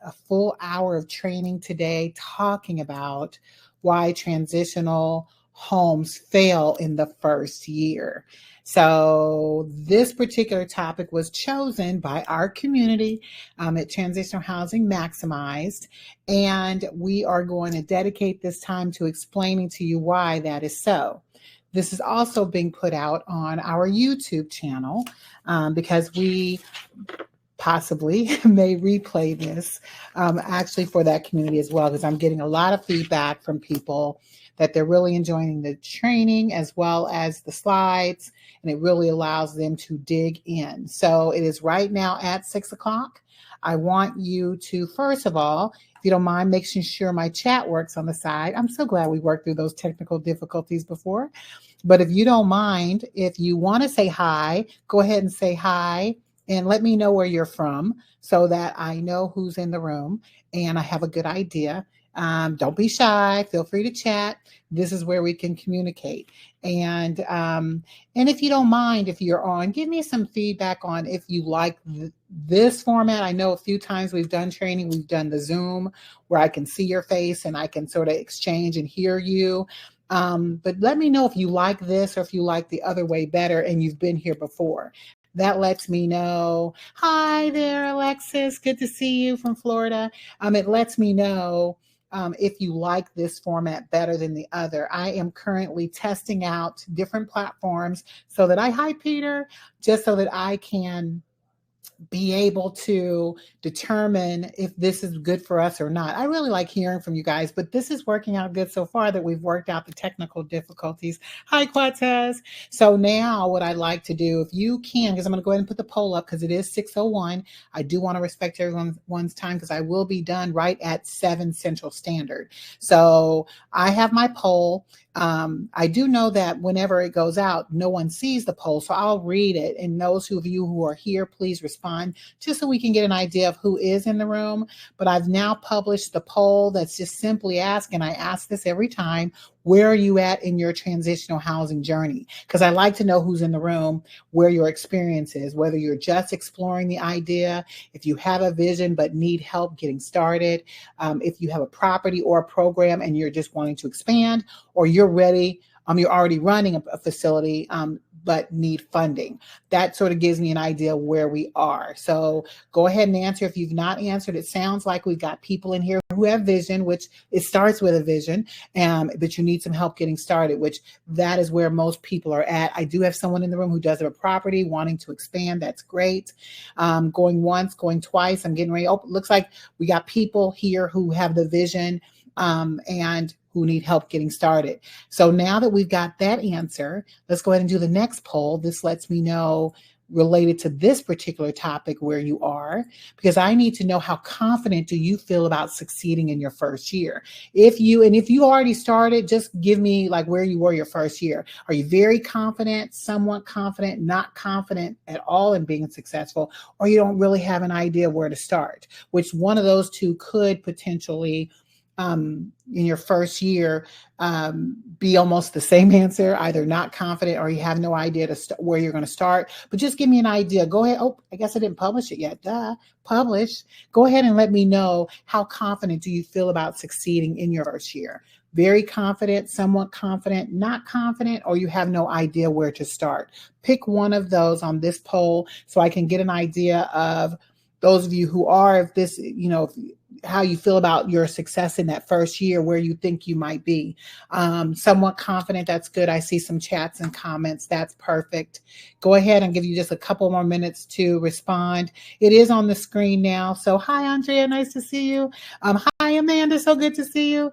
a full hour of training today talking about why transitional homes fail in the first year. So this particular topic was chosen by our community at Transitional Housing Maximized, and we are going to dedicate this time to explaining to you why that is so. This is also being put out on our YouTube channel because we possibly may replay this actually for that community as well, because I'm getting a lot of feedback from people that they're really enjoying the training as well as the slides, and it really allows them to dig in. So it is right now at 6 o'clock. I want you to, first of all, if you don't mind, making sure my chat works on the side. I'm so glad we worked through those technical difficulties before. But if you don't mind, if you want to say hi, go ahead and say hi and let me know where you're from so that I know who's in the room and I have a good idea. Don't be shy. Feel free to chat. This is where we can communicate. And if you don't mind, if you're on, give me some feedback on if you like this format. I know a few times we've done training, we've done the Zoom where I can see your face and I can sort of exchange and hear you. But let me know if you like this or if you like the other way better and you've been here before. That lets me know. Hi there, Alexis. Good to see you from Florida. It lets me know if you like this format better than the other. I am currently testing out different platforms so that hi, Peter, just so that I can be able to determine if this is good for us or not. I really like hearing from you guys, but this is working out good so far that we've worked out the technical difficulties. Hi, Quatez. So now what I'd like to do, if you can, because I'm going to go ahead and put the poll up because it is 6:01. I do want to respect everyone's time because I will be done right at 7 Central Standard. So I have my poll. I do know that whenever it goes out, no one sees the poll, so I'll read it. And those of you who are here, please respond just so we can get an idea of who is in the room. But I've now published the poll that's just simply asking, I ask this every time, where are you at in your transitional housing journey? Because I like to know who's in the room, where your experience is, whether you're just exploring the idea, if you have a vision but need help getting started, if you have a property or a program and you're just wanting to expand, or you're ready, you're already running a facility, but need funding. That sort of gives me an idea where we are. So go ahead and answer. If you've not answered, it sounds like we've got people in here who have vision, which it starts with a vision, but you need some help getting started, which that is where most people are at. I do have someone in the room who does have a property wanting to expand. That's great. Going once, going twice. I'm getting ready. Oh, looks like we got people here who have the vision and who need help getting started. So now that we've got that answer, let's go ahead and do the next poll. This lets me know related to this particular topic where you are, because I need to know how confident do you feel about succeeding in your first year. If you already started, just give me like where you were your first year. Are you very confident, somewhat confident, not confident at all in being successful, or you don't really have an idea where to start? Which one of those two could potentially in your first year be almost the same answer, either not confident or you have no idea where you're going to start. But just give me an idea. Go ahead. Oh, I guess I didn't publish it yet. Publish. Go ahead and let me know, how confident do you feel about succeeding in your first year? Very confident, somewhat confident, not confident, or you have no idea where to start. Pick one of those on this poll so I can get an idea of those of you who are, if this, how you feel about your success in that first year, where you think you might be. Somewhat confident, that's good. I see some chats and comments. That's perfect. Go ahead and give you just a couple more minutes to respond. It is on the screen now. So hi, Andrea, nice to see you. Hi, Amanda, so good to see you.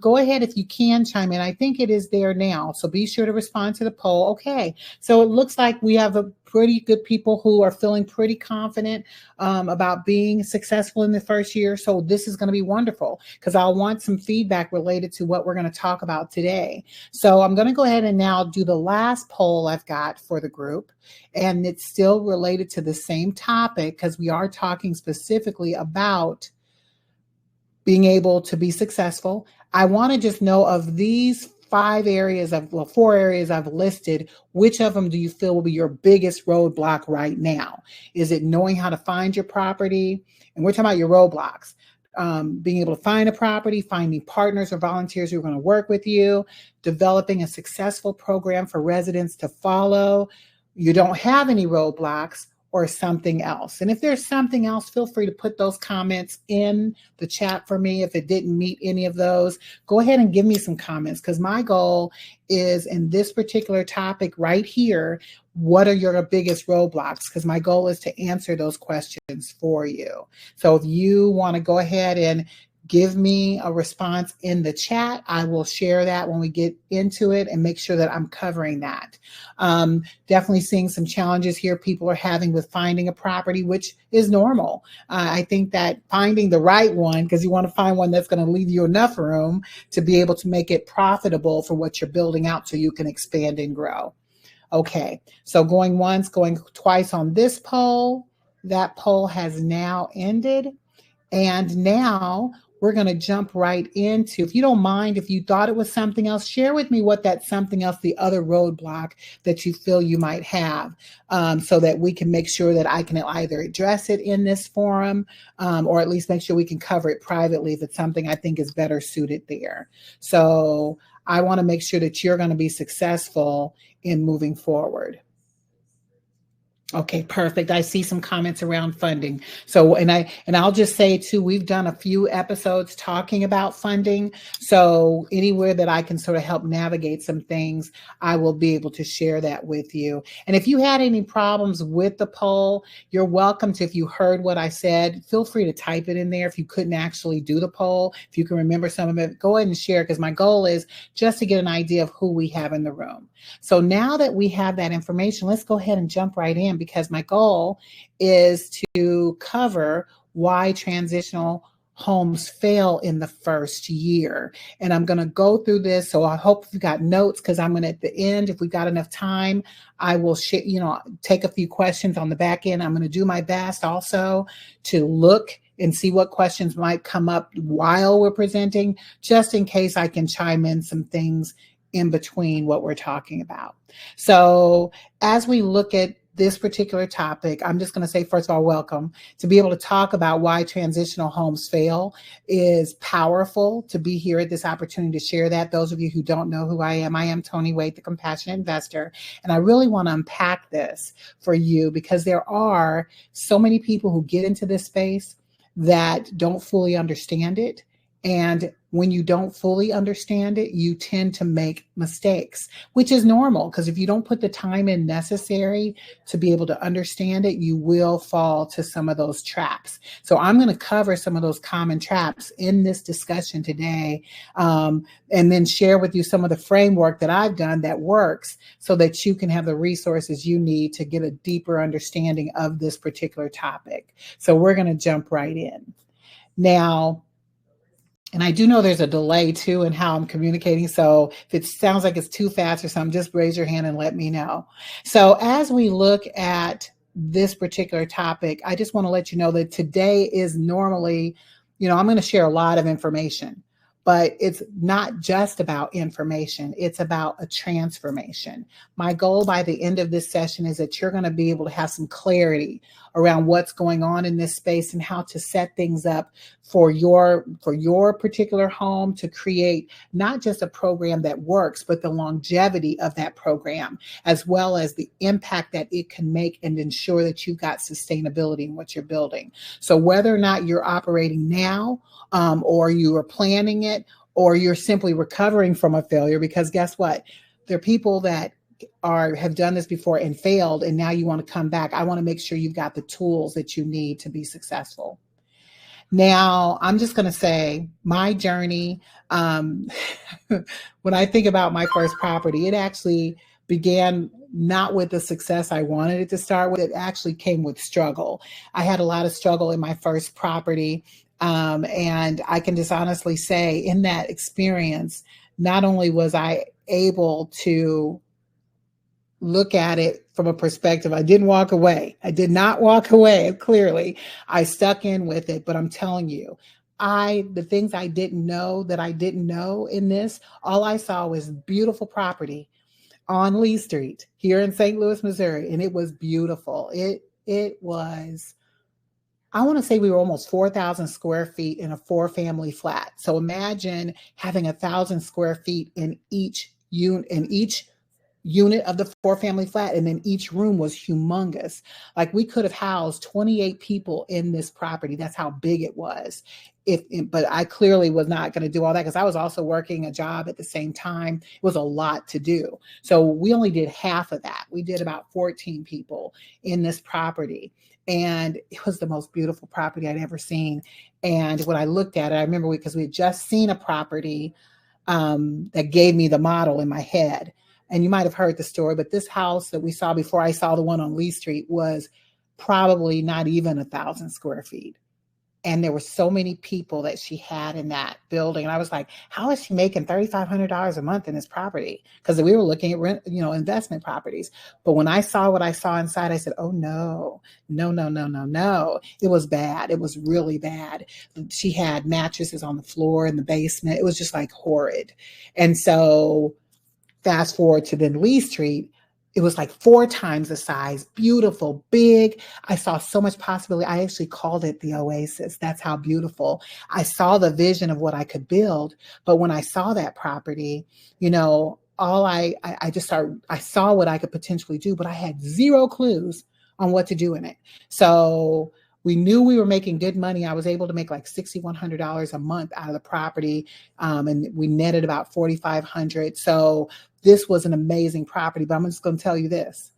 Go ahead if you can chime in. I think it is there now. So be sure to respond to the poll. Okay, so it looks like we have a pretty good people who are feeling pretty confident about being successful in the first year. So this is going to be wonderful because I'll want some feedback related to what we're going to talk about today. So I'm going to go ahead and now do the last poll I've got for the group. And it's still related to the same topic because we are talking specifically about being able to be successful. I want to just know, of these four areas I've listed, which of them do you feel will be your biggest roadblock right now? Is it knowing how to find your property? And we're talking about your roadblocks. Being able to find a property, finding partners or volunteers who are going to work with you, developing a successful program for residents to follow. You don't have any roadblocks, or something else. And if there's something else, feel free to put those comments in the chat for me. If it didn't meet any of those, go ahead and give me some comments, because my goal is, in this particular topic right here, what are your biggest roadblocks? Because my goal is to answer those questions for you. So if you want to go ahead and give me a response in the chat, I will share that when we get into it and make sure that I'm covering that. Definitely seeing some challenges here people are having with finding a property, which is normal. I think that finding the right one, because you want to find one that's going to leave you enough room to be able to make it profitable for what you're building out so you can expand and grow. Okay, so going once, going twice on this poll. That poll has now ended. And now we're going to jump right into, if you don't mind, if you thought it was something else, share with me what that something else, the other roadblock that you feel you might have, so that we can make sure that I can either address it in this forum, or at least make sure we can cover it privately if it's something I think is better suited there. So I want to make sure that you're going to be successful in moving forward. Okay, perfect. I see some comments around funding. So, and I'll just say too, we've done a few episodes talking about funding. So anywhere that I can sort of help navigate some things, I will be able to share that with you. And if you had any problems with the poll, you're welcome to, if you heard what I said, feel free to type it in there. If you couldn't actually do the poll, if you can remember some of it, go ahead and share, because my goal is just to get an idea of who we have in the room. So now that we have that information, let's go ahead and jump right in, because my goal is to cover why transitional homes fail in the first year. And I'm going to go through this. So I hope you've got notes, because I'm going to, at the end, if we've got enough time, I will take a few questions on the back end. I'm going to do my best also to look and see what questions might come up while we're presenting, just in case I can chime in some things in between what we're talking about. So as we look at this particular topic, I'm just going to say, first of all, welcome. To be able to talk about why transitional homes fail is powerful. To be here at this opportunity to share that. Those of you who don't know who I am Toni Waite, the Compassionate Investor. And I really want to unpack this for you, because there are so many people who get into this space that don't fully understand it. And when you don't fully understand it, you tend to make mistakes, which is normal, because if you don't put the time in necessary to be able to understand it, you will fall to some of those traps. So I'm going to cover some of those common traps in this discussion today, and then share with you some of the framework that I've done that works, so that you can have the resources you need to get a deeper understanding of this particular topic. So we're going to jump right in. Now, and I do know there's a delay too in how I'm communicating. So if it sounds like it's too fast or something, just raise your hand and let me know. So as we look at this particular topic, I just want to let you know that today is normally, I'm going to share a lot of information, but it's not just about information. It's about a transformation. My goal by the end of this session is that you're going to be able to have some clarity around what's going on in this space and how to set things up for your particular home, to create not just a program that works, but the longevity of that program, as well as the impact that it can make, and ensure that you've got sustainability in what you're building. So whether or not you're operating now, or you are planning it, or you're simply recovering from a failure, because guess what? There are people that have done this before and failed, and now you want to come back. I want to make sure you've got the tools that you need to be successful. Now, I'm just going to say my journey, when I think about my first property, it actually began not with the success I wanted it to start with. It actually came with struggle. I had a lot of struggle in my first property. And I can just honestly say, in that experience, not only was I able to look at it from a perspective, I didn't walk away. I did not walk away, clearly. I stuck in with it, but I'm telling you, the things I didn't know that I didn't know in this, all I saw was beautiful property on Lee Street here in St. Louis, Missouri, and it was beautiful. It was, I want to say we were almost 4,000 square feet in a four-family flat. So imagine having 1,000 square feet in each unit of the four-family flat, and then each room was humongous. Like we could have housed 28 people in this property. That's how big it was. But I clearly was not going to do all that because I was also working a job at the same time. It was a lot to do. So we only did half of that. We did about 14 people in this property. And it was the most beautiful property I'd ever seen. And when I looked at it, I remember because we had just seen a property that gave me the model in my head. And you might have heard the story, but this house that we saw before I saw the one on Lee Street was probably not even 1,000 square feet. And there were so many people that she had in that building. And I was like, how is she making $3,500 a month in this property? Because we were looking at rent, investment properties. But when I saw what I saw inside, I said, oh no, no, no, no, no, no. It was bad. It was really bad. She had mattresses on the floor in the basement. It was just like horrid. And so fast forward to then Lee Street, it was like 4 times the size, beautiful, big. I saw so much possibility. I actually called it the Oasis. That's how beautiful. I saw the vision of what I could build. But when I saw that property, all I just started, I saw what I could potentially do, but I had zero clues on what to do in it. So we knew we were making good money. I was able to make like $6,100 a month out of the property. And we netted about $4,500. So this was an amazing property, but I'm just going to tell you this.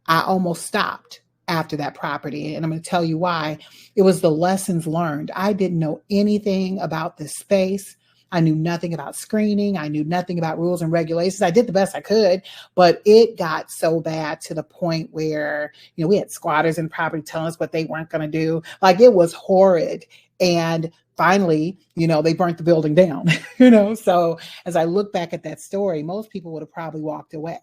I almost stopped after that property, and I'm going to tell you why. It was the lessons learned. I didn't know anything about this space. I knew nothing about screening. I knew nothing about rules and regulations. I did the best I could, but it got so bad to the point where, we had squatters in property telling us what they weren't going to do. Like it was horrid. And finally, they burnt the building down, So as I look back at that story, most people would have probably walked away,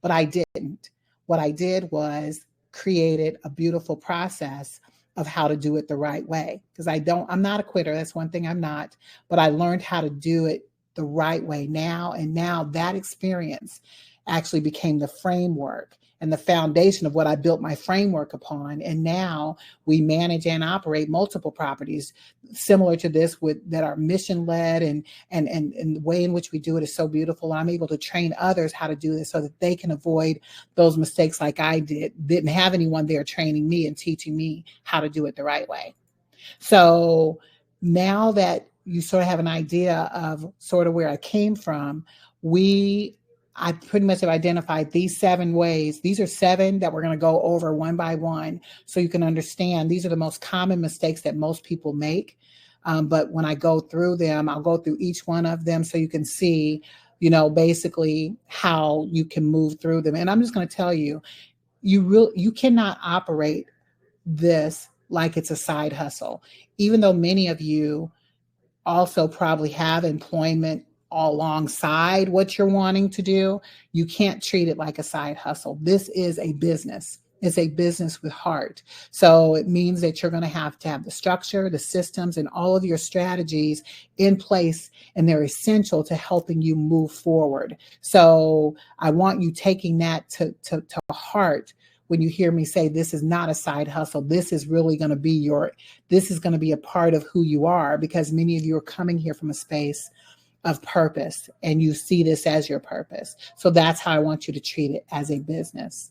but I didn't. What I did was created a beautiful process of how to do it the right way. Because I'm not a quitter. That's one thing I'm not, but I learned how to do it the right way now. And now that experience actually became the framework and the foundation of what I built my framework upon. And now we manage and operate multiple properties similar to this that are mission led, and the way in which we do it is so beautiful. And I'm able to train others how to do this so that they can avoid those mistakes like I didn't have anyone there training me and teaching me how to do it the right way. So now that you sort of have an idea of sort of where I came from, I pretty much have identified these 7 ways. These are 7 that we're going to go over one by one so you can understand. These are the most common mistakes that most people make. But when I go through them, I'll go through each one of them so you can see, basically how you can move through them. And I'm just going to tell you, you cannot operate this like it's a side hustle, even though many of you also probably have employment alongside what you're wanting to do. You can't treat it like a side hustle. This is a business. It's a business with heart. So it means that you're going to have the structure, the systems, and all of your strategies in place, and they're essential to helping you move forward. So I want you taking that to heart when you hear me say this is not a side hustle. This is really going to be this is going to be a part of who you are, because many of you are coming here from a space of purpose and you see this as your purpose. So that's how I want you to treat it, as a business.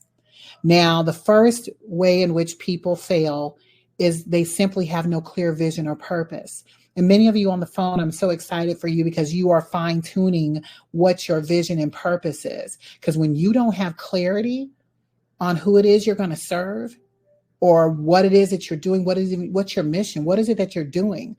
Now, the first way in which people fail is they simply have no clear vision or purpose. And many of you on the phone, I'm so excited for you because you are fine tuning what your vision and purpose is. Because when you don't have clarity on who it is you're going to serve, or what it is that you're doing, what's your mission, what is it that you're doing,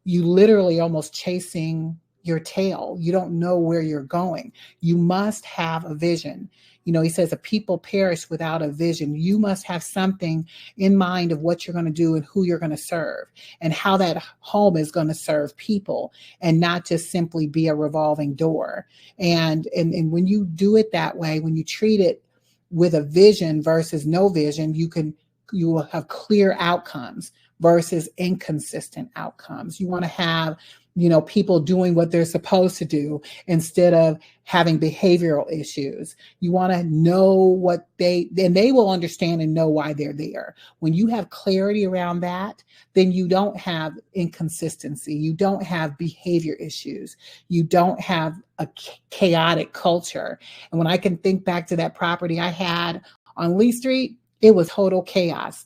you literally almost chasing your tail. You don't know where you're going. You must have a vision. He says a people perish without a vision. You must have something in mind of what you're going to do and who you're going to serve and how that home is going to serve people, and not just simply be a revolving door. And when you do it that way, when you treat it with a vision versus no vision, you will have clear outcomes versus inconsistent outcomes. You want to have, people doing what they're supposed to do instead of having behavioral issues. You want to know what then they will understand and know why they're there. When you have clarity around that, then you don't have inconsistency. You don't have behavior issues. You don't have a chaotic culture. And when I can think back to that property I had on Lee Street, it was total chaos.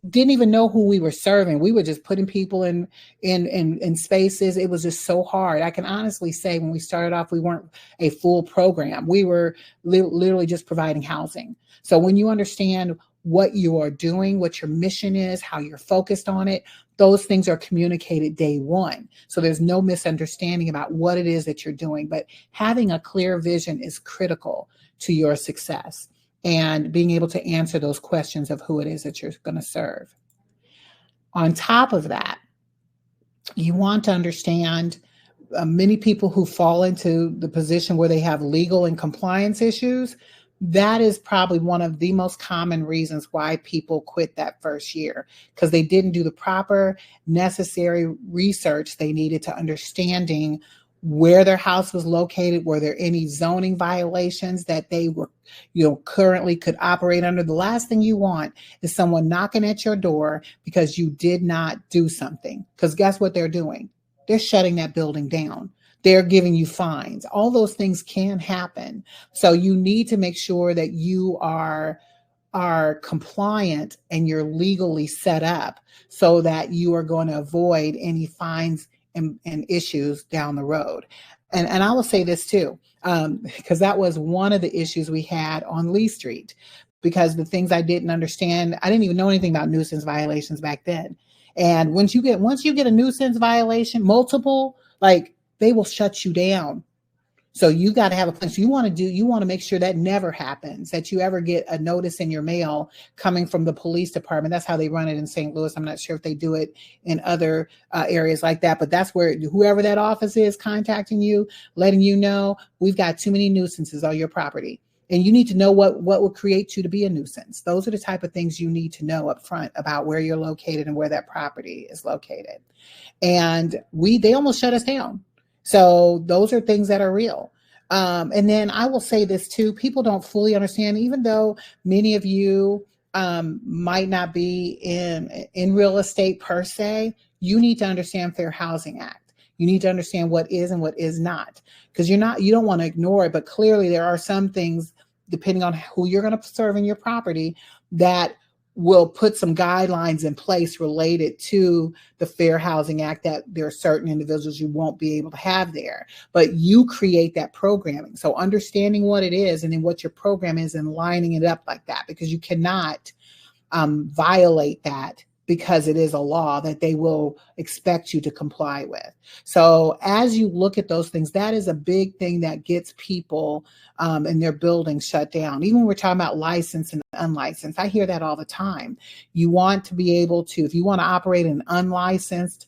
Didn't even know who we were serving. We were just putting people in spaces. It was just so hard. I can honestly say when we started off, we weren't a full program. We were literally just providing housing. So when you understand what you are doing, what your mission is, how you're focused on it, those things are communicated day one. So there's no misunderstanding about what it is that you're doing. But having a clear vision is critical to your success and being able to answer those questions of who it is that you're going to serve. On top of that, you want to understand many people who fall into the position where they have legal and compliance issues. That is probably one of the most common reasons why people quit that first year, because they didn't do the proper necessary research they needed to understanding where their house was located. Were there any zoning violations that they were, currently could operate under? The last thing you want is someone knocking at your door because you did not do something. Because guess what they're doing? They're shutting that building down. They're giving you fines. All those things can happen. So you need to make sure that you are compliant and you're legally set up so that you are going to avoid any fines and issues down the road. And I will say this too, because that was one of the issues we had on Lee Street, because the things I didn't understand, I didn't even know anything about nuisance violations back then. And once you get a nuisance violation, multiple, like, they will shut you down. So you got to have a plan. So you want to make sure that never happens, that you ever get a notice in your mail coming from the police department. That's how they run it in St. Louis. I'm not sure if they do it in other areas like that, but that's where whoever that office is contacting you, letting you know, we've got too many nuisances on your property. And you need to know what will create you to be a nuisance. Those are the type of things you need to know up front about where you're located and where that property is located. And they almost shut us down. So those are things that are real. And then I will say this too, people don't fully understand, even though many of you might not be in real estate per se, you need to understand Fair Housing Act. You need to understand what is and what is not, because you don't want to ignore it. But clearly there are some things, depending on who you're going to serve in your property, that will put some guidelines in place related to the Fair Housing Act, that there are certain individuals you won't be able to have there. But you create that programming. So understanding what it is and then what your program is and lining it up like that, because you cannot violate that, because it is a law that they will expect you to comply with. So as you look at those things, that is a big thing that gets people in their buildings shut down. Even when we're talking about licensed and unlicensed, I hear that all the time. You want to be able to, if you want to operate an unlicensed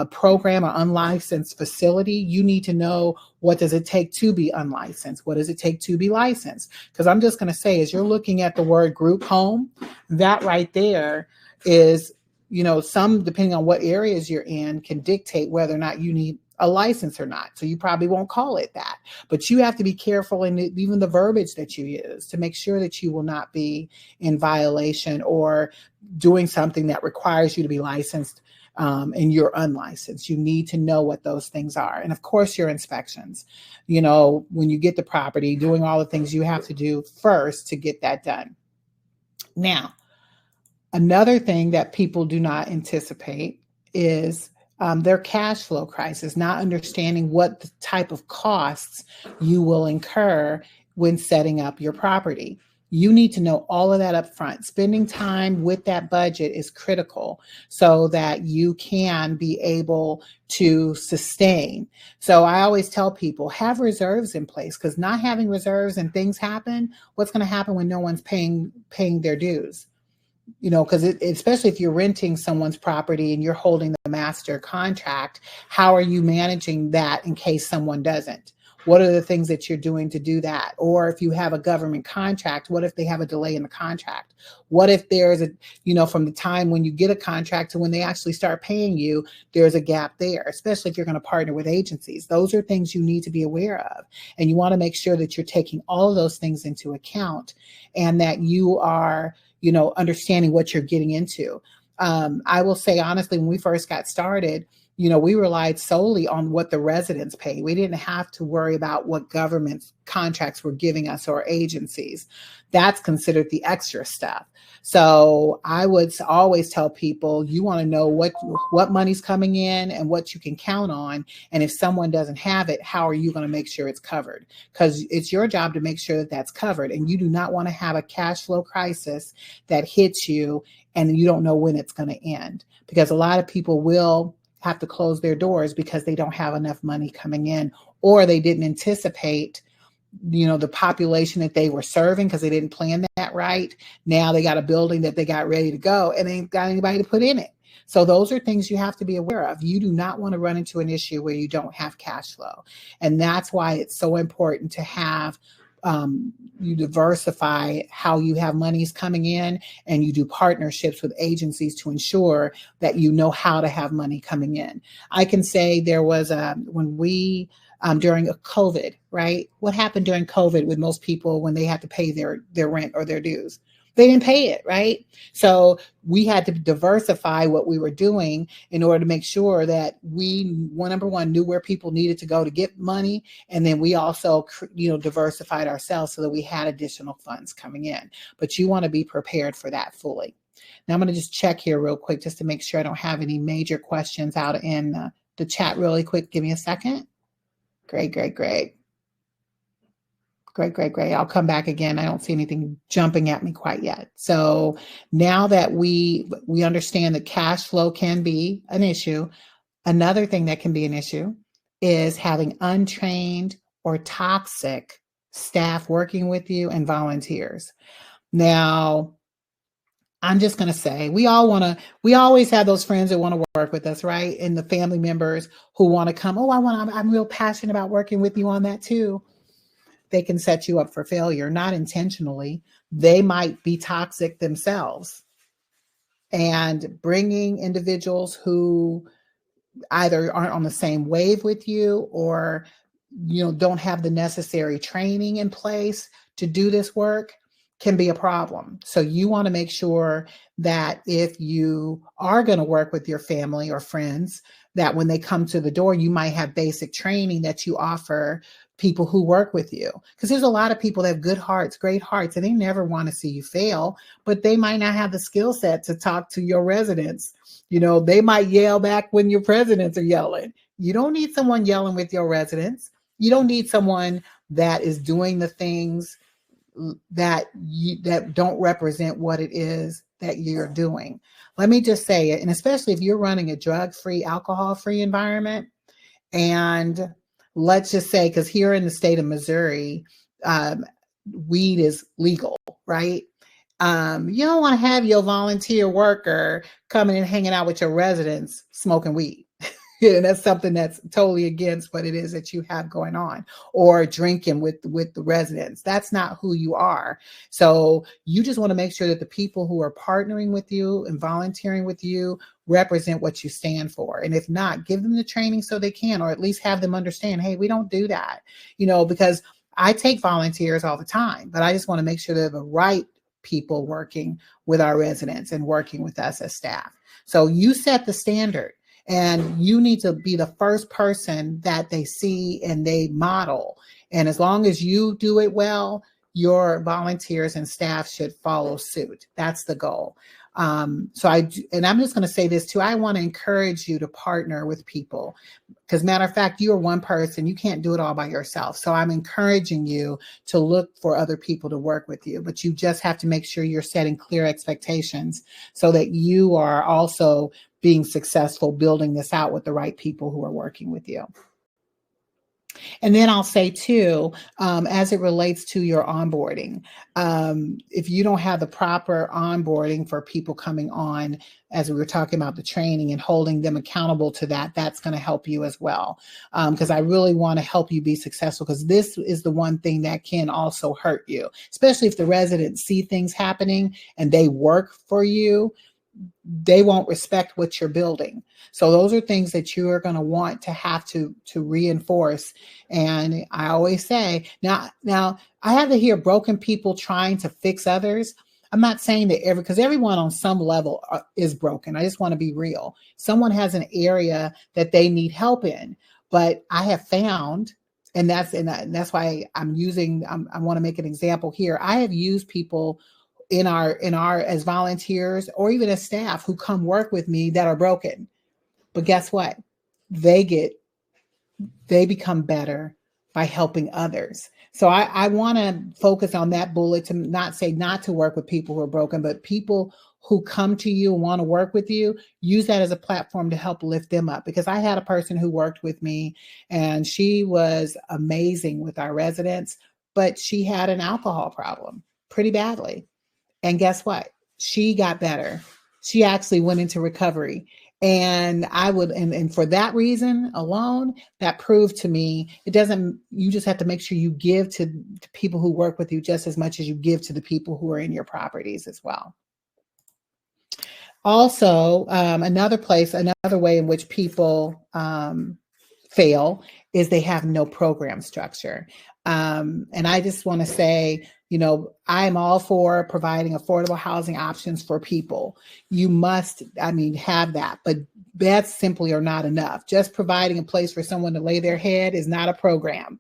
program or unlicensed facility, you need to know, what does it take to be unlicensed? What does it take to be licensed? Because I'm just going to say, as you're looking at the word group home, that right there is, some, depending on what areas you're in, can dictate whether or not you need a license or not. So you probably won't call it that, but you have to be careful in even the verbiage that you use to make sure that you will not be in violation or doing something that requires you to be licensed and you're unlicensed. You need to know what those things are. And of course, your inspections, when you get the property, doing all the things you have to do first to get that done. Now, another thing that people do not anticipate is their cash flow crisis, not understanding what the type of costs you will incur when setting up your property. You need to know all of that up front. Spending time with that budget is critical so that you can be able to sustain. So I always tell people, have reserves in place, because not having reserves and things happen, what's going to happen when no one's paying their dues? Because especially if you're renting someone's property and you're holding the master contract, how are you managing that in case someone doesn't? What are the things that you're doing to do that? Or if you have a government contract, what if they have a delay in the contract? What if there's a, from the time when you get a contract to when they actually start paying you, there's a gap there, especially if you're going to partner with agencies. Those are things you need to be aware of. And you want to make sure that you're taking all of those things into account and that you are, understanding what you're getting into. I will say honestly, when we first got started, we relied solely on what the residents pay. We didn't have to worry about what government contracts were giving us or agencies. That's considered the extra stuff. So I would always tell people, you want to know what money's coming in and what you can count on. And if someone doesn't have it, how are you going to make sure it's covered? Because it's your job to make sure that that's covered. And you do not want to have a cash flow crisis that hits you and you don't know when it's going to end. Because a lot of people will have to close their doors because they don't have enough money coming in, or they didn't anticipate, the population that they were serving because they didn't plan that right. Now they got a building that they got ready to go and they ain't got anybody to put in it. So those are things you have to be aware of. You do not want to run into an issue where you don't have cash flow. And that's why it's so important to have you diversify how you have monies coming in, and you do partnerships with agencies to ensure that you know how to have money coming in. I can say there was when we during COVID, right? What happened during COVID with most people when they had to pay their rent or their dues? They didn't pay it, right? So we had to diversify what we were doing in order to make sure that we, number one, knew where people needed to go to get money. And then we also, diversified ourselves so that we had additional funds coming in. But you want to be prepared for that fully. Now I'm going to just check here real quick just to make sure I don't have any major questions out in the chat really quick. Give me a second. Great. I'll come back again. I don't see anything jumping at me quite yet. So now that we understand that cash flow can be an issue, another thing that can be an issue is having untrained or toxic staff working with you and volunteers. Now, I'm just going to say we always have those friends that want to work with us, right? And the family members who want to come, I'm real passionate about working with you on that too. They can set you up for failure, not intentionally. They might be toxic themselves. And bringing individuals who either aren't on the same wave with you or don't have the necessary training in place to do this work can be a problem. So you want to make sure that if you are going to work with your family or friends, that when they come to the door, you might have basic training that you offer people who work with you. Because there's a lot of people that have good hearts, great hearts, and they never want to see you fail, but they might not have the skill set to talk to your residents. They might yell back when your presidents are yelling. You don't need someone yelling with your residents. You don't need someone that is doing the things that don't represent what it is that you're doing. Let me just say it, and especially if you're running a drug-free, alcohol-free environment, and let's just say, because here in the state of Missouri, weed is legal, right? You don't want to have your volunteer worker coming and hanging out with your residents smoking weed. And that's something that's totally against what it is that you have going on, or drinking with the residents. That's not who you are. So you just want to make sure that the people who are partnering with you and volunteering with you represent what you stand for. And if not, give them the training so they can, or at least have them understand, hey, we don't do that, because I take volunteers all the time, but I just want to make sure they're the right people working with our residents and working with us as staff. So you set the standard. And you need to be the first person that they see and they model. And as long as you do it well, your volunteers and staff should follow suit. That's the goal. And I'm just going to say this too. I want to encourage you to partner with people, because matter of fact, you are one person. You can't do it all by yourself. So I'm encouraging you to look for other people to work with you, but you just have to make sure you're setting clear expectations so that you are also being successful building this out with the right people who are working with you. And then I'll say too, as it relates to your onboarding, if you don't have the proper onboarding for people coming on, as we were talking about the training and holding them accountable to that, that's going to help you as well. Because I really want to help you be successful, because this is the one thing that can also hurt you, especially if the residents see things happening and they work for you. They won't respect what you're building. So those are things that you are going to want to have to reinforce. And I always say, now I have to hear broken people trying to fix others. I'm not saying that because everyone on some level is broken. I just want to be real. Someone has an area that they need help in, but I have found, and that's why I want to make an example here. I have used people in our as volunteers or even as staff who come work with me that are broken. But guess what? They become better by helping others. So I want to focus on that bullet, to not say not to work with people who are broken, but people who come to you and want to work with you, use that as a platform to help lift them up. Because I had a person who worked with me and she was amazing with our residents, but she had an alcohol problem pretty badly. And guess what? She got better. She actually went into recovery. And and for that reason alone, that proved to me, you just have to make sure you give to people who work with you just as much as you give to the people who are in your properties as well. Also, another way in which people fail is they have no program structure. And I just want to say, I'm all for providing affordable housing options for people. You must, have that, but that's simply are not enough. Just providing a place for someone to lay their head is not a program.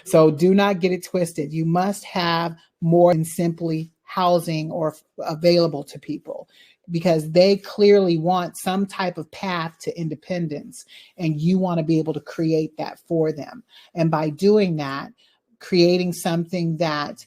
So do not get it twisted. You must have more than simply housing or available to people, because they clearly want some type of path to independence, and you want to be able to create that for them. And by doing that, creating something that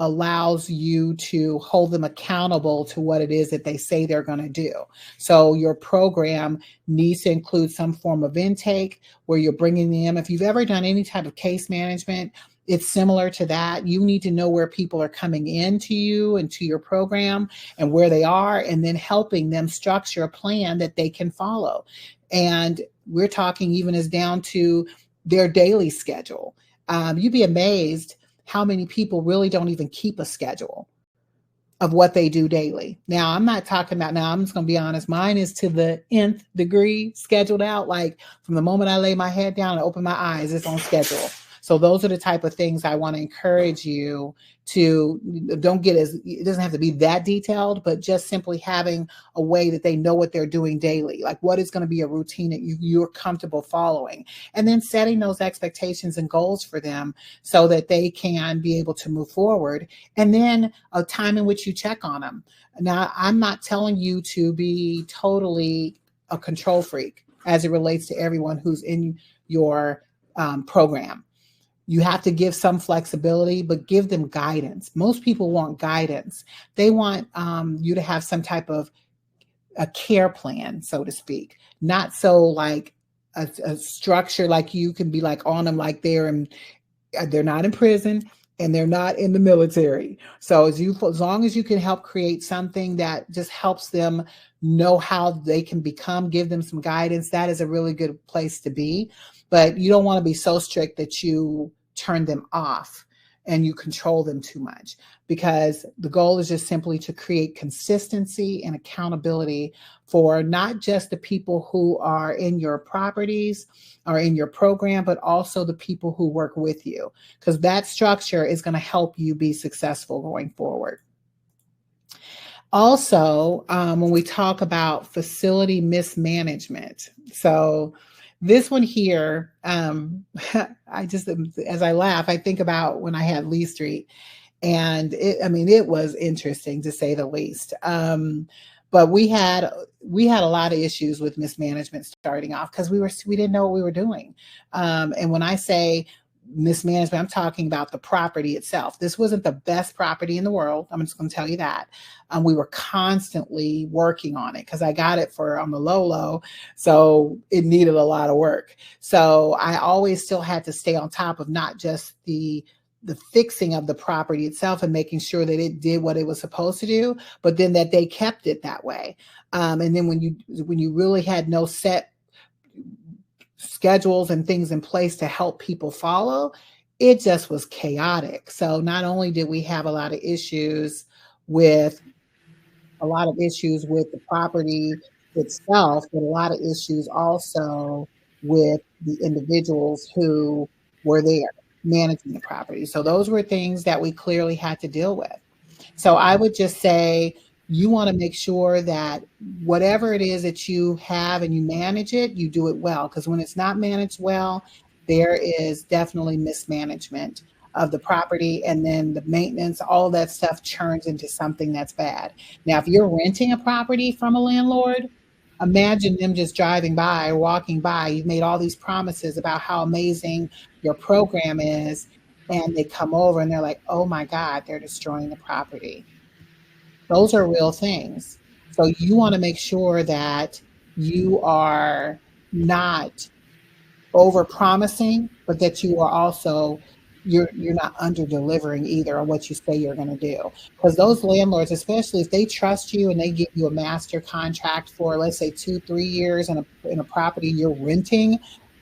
allows you to hold them accountable to what it is that they say they're going to do. So your program needs to include some form of intake where you're bringing them. If you've ever done any type of case management, it's similar to that. You need to know where people are coming into you and to your program and where they are, and then helping them structure a plan that they can follow. And we're talking even as down to their daily schedule. You'd be amazed how many people really don't even keep a schedule of what they do daily. Now, I'm not talking about, I'm just going to be honest, mine is to the nth degree scheduled out. Like from the moment I lay my head down and open my eyes, it's on schedule. So those are the type of things I want to encourage you to it doesn't have to be that detailed, but just simply having a way that they know what they're doing daily, like what is going to be a routine that you're comfortable following, and then setting those expectations and goals for them so that they can be able to move forward. And then a time in which you check on them. Now, I'm not telling you to be totally a control freak as it relates to everyone who's in your program. You have to give some flexibility, but give them guidance. Most people want guidance. They want you to have some type of a care plan, so to speak. Not so like a structure, like you can be like on them like they're not in prison and they're not in the military. So as long as you can help create something that just helps them know how they can give them some guidance, that is a really good place to be. But you don't want to be so strict that you turn them off and you control them too much, because the goal is just simply to create consistency and accountability for not just the people who are in your properties or in your program, but also the people who work with you, because that structure is going to help you be successful going forward. Also, when we talk about facility mismanagement, so this one here, as I laugh, I think about when I had Lee Street, and it was interesting to say the least. But we had a lot of issues with mismanagement starting off because we didn't know what we were doing. And when I say mismanagement. I'm talking about the property itself. This wasn't the best property in the world. I'm just going to tell you that. We were constantly working on it because I got it for on the low, so it needed a lot of work. So I always still had to stay on top of not just the fixing of the property itself and making sure that it did what it was supposed to do, but then that they kept it that way. And then when you really had no set schedules and things in place to help people follow, it just was chaotic. So not only did we have a lot of issues with the property itself, but a lot of issues also with the individuals who were there managing the property. So those were things that we clearly had to deal with. So I would just say you want to make sure that whatever it is that you have and you manage it, you do it well. Because when it's not managed well, there is definitely mismanagement of the property, and then the maintenance, all of that stuff churns into something that's bad. Now, if you're renting a property from a landlord, imagine them just driving by or walking by. You've made all these promises about how amazing your program is, and they come over and they're like, oh my God, they're destroying the property. Those are real things. So you want to make sure that you are not over promising, but that you are also you're not under delivering either on what you say you're going to do. Because those landlords, especially if they trust you and they give you a master contract for, let's say, 2-3 years in a property you're renting,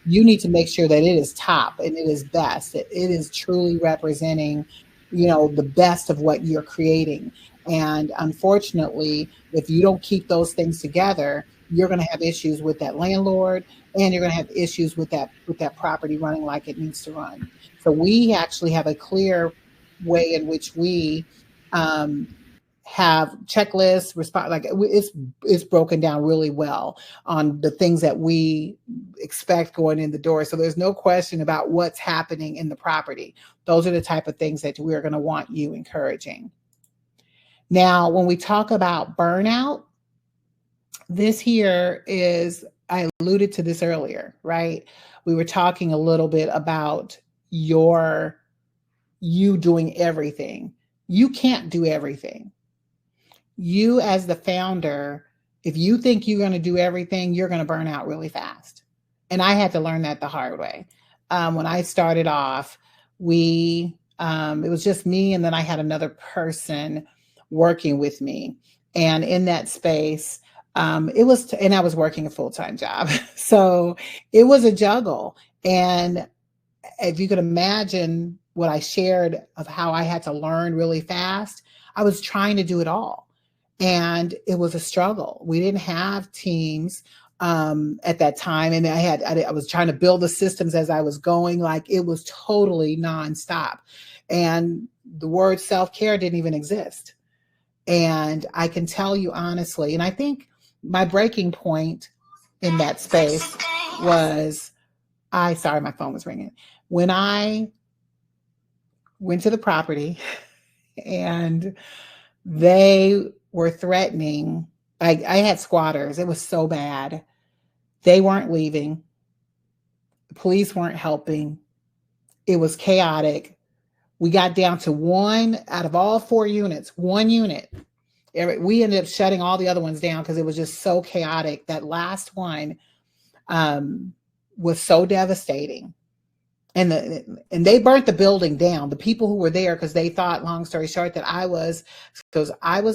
you need to make sure that it is top and it is best. That it is truly representing, the best of what you're creating. And unfortunately, if you don't keep those things together, you're going to have issues with that landlord, and you're going to have issues with that property running like it needs to run. So we actually have a clear way in which we have checklists, like it's broken down really well on the things that we expect going in the door. So there's no question about what's happening in the property. Those are the type of things that we're going to want you encouraging. Now, when we talk about burnout, this here is, I alluded to this earlier, right? We were talking a little bit about you doing everything. You can't do everything. You as the founder, if you think you're going to do everything, you're going to burn out really fast. And I had to learn that the hard way. When I started off, it was just me, and then I had another person working with me. And in that space, and I was working a full-time job. So it was a juggle. And if you could imagine what I shared of how I had to learn really fast, I was trying to do it all. And it was a struggle. We didn't have teams at that time. And I was trying to build the systems as I was going. Like, it was totally nonstop. And the word self-care didn't even exist. And I can tell you honestly, and I think my breaking point in that space was, sorry, my phone was ringing. When I went to the property and they were threatening, I had squatters. It was so bad. They weren't leaving. The police weren't helping. It was chaotic. We got down to one out of all 4 units, one unit. We ended up shutting all the other ones down because it was just so chaotic. That last one was so devastating. And they burnt the building down. The people who were there, because they thought, long story short, that I was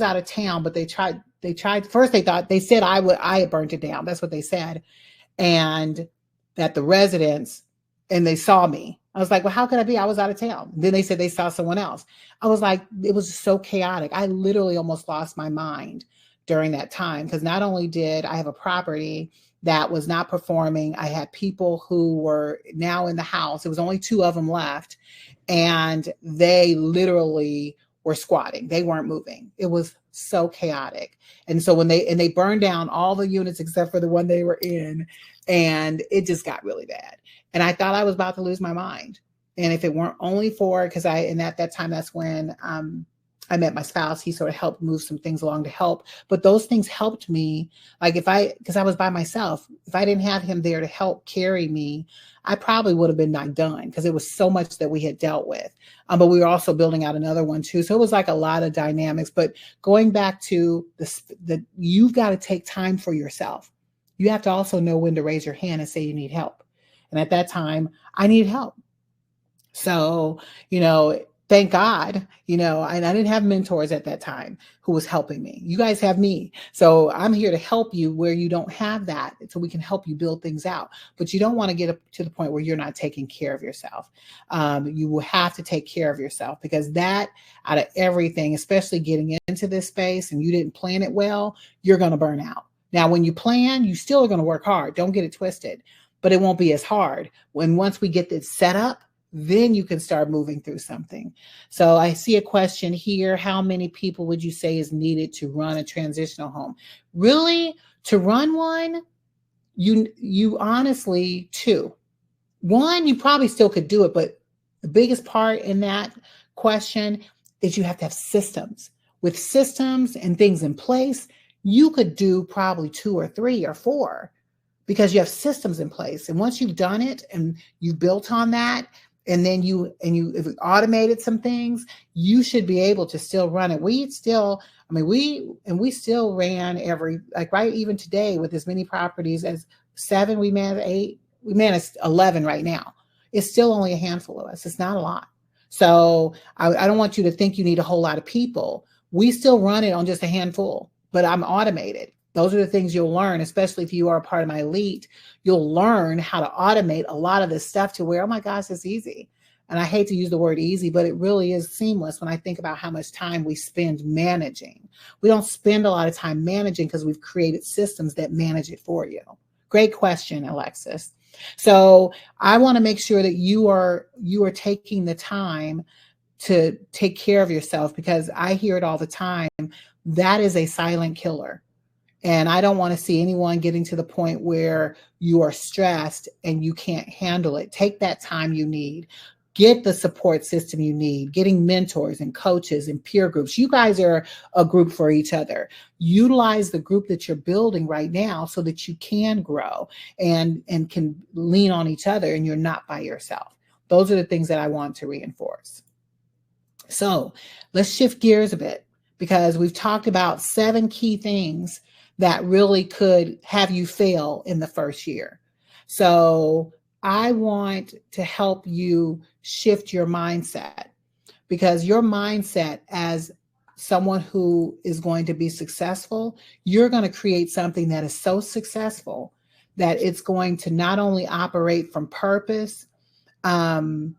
out of town, but they tried, first they said I had burnt it down. That's what they said. And that the residents, and they saw me. I was like, well, how could I be? I was out of town. Then they said they saw someone else. I was like, it was so chaotic. I literally almost lost my mind during that time, because not only did I have a property that was not performing, I had people who were now in the house. There was only 2 of them left, and they literally were squatting. They weren't moving. It was so chaotic. And so when they burned down all the units except for the one they were in, and it just got really bad. And I thought I was about to lose my mind. And if it weren't only for, because at that time, that's when I met my spouse. He sort of helped move some things along to help. But those things helped me. Like because I was by myself, if I didn't have him there to help carry me, I probably would have been not done because it was so much that we had dealt with. But we were also building out another one too. So it was like a lot of dynamics. But going back to you've got to take time for yourself. You have to also know when to raise your hand and say you need help. And at that time, I needed help. So, thank God, and I didn't have mentors at that time who was helping me. You guys have me. So I'm here to help you where you don't have that, so we can help you build things out. But you don't want to get up to the point where you're not taking care of yourself. You will have to take care of yourself, because that, out of everything, especially getting into this space and you didn't plan it well, you're going to burn out. Now, when you plan, you still are going to work hard. Don't get it twisted, but it won't be as hard. Once we get this set up, then you can start moving through something. So I see a question here. How many people would you say is needed to run a transitional home? Really, to run one, you honestly, two. One, you probably still could do it, but the biggest part in that question is you have to have systems. With systems and things in place, you could do probably 2 or 3 or 4, because you have systems in place. And once you've done it and you've built on that, and then you automated some things, you should be able to still run it. We still ran even today with as many properties as 7, we manage 8, we manage 11 right now. It's still only a handful of us. It's not a lot. So I don't want you to think you need a whole lot of people. We still run it on just a handful, but I'm automated. Those are the things you'll learn, especially if you are a part of my elite. You'll learn how to automate a lot of this stuff to where, oh my gosh, it's easy. And I hate to use the word easy, but it really is seamless when I think about how much time we spend managing. We don't spend a lot of time managing because we've created systems that manage it for you. Great question, Alexis. So I want to make sure that you are taking the time to take care of yourself, because I hear it all the time. That is a silent killer. And I don't want to see anyone getting to the point where you are stressed and you can't handle it. Take that time you need. Get the support system you need, getting mentors and coaches and peer groups. You guys are a group for each other. Utilize the group that you're building right now so that you can grow and can lean on each other, and you're not by yourself. Those are the things that I want to reinforce. So let's shift gears a bit, because we've talked about 7 key things that really could have you fail in the first year. So I want to help you shift your mindset, because your mindset as someone who is going to be successful, you're going to create something that is so successful that it's going to not only operate from purpose, and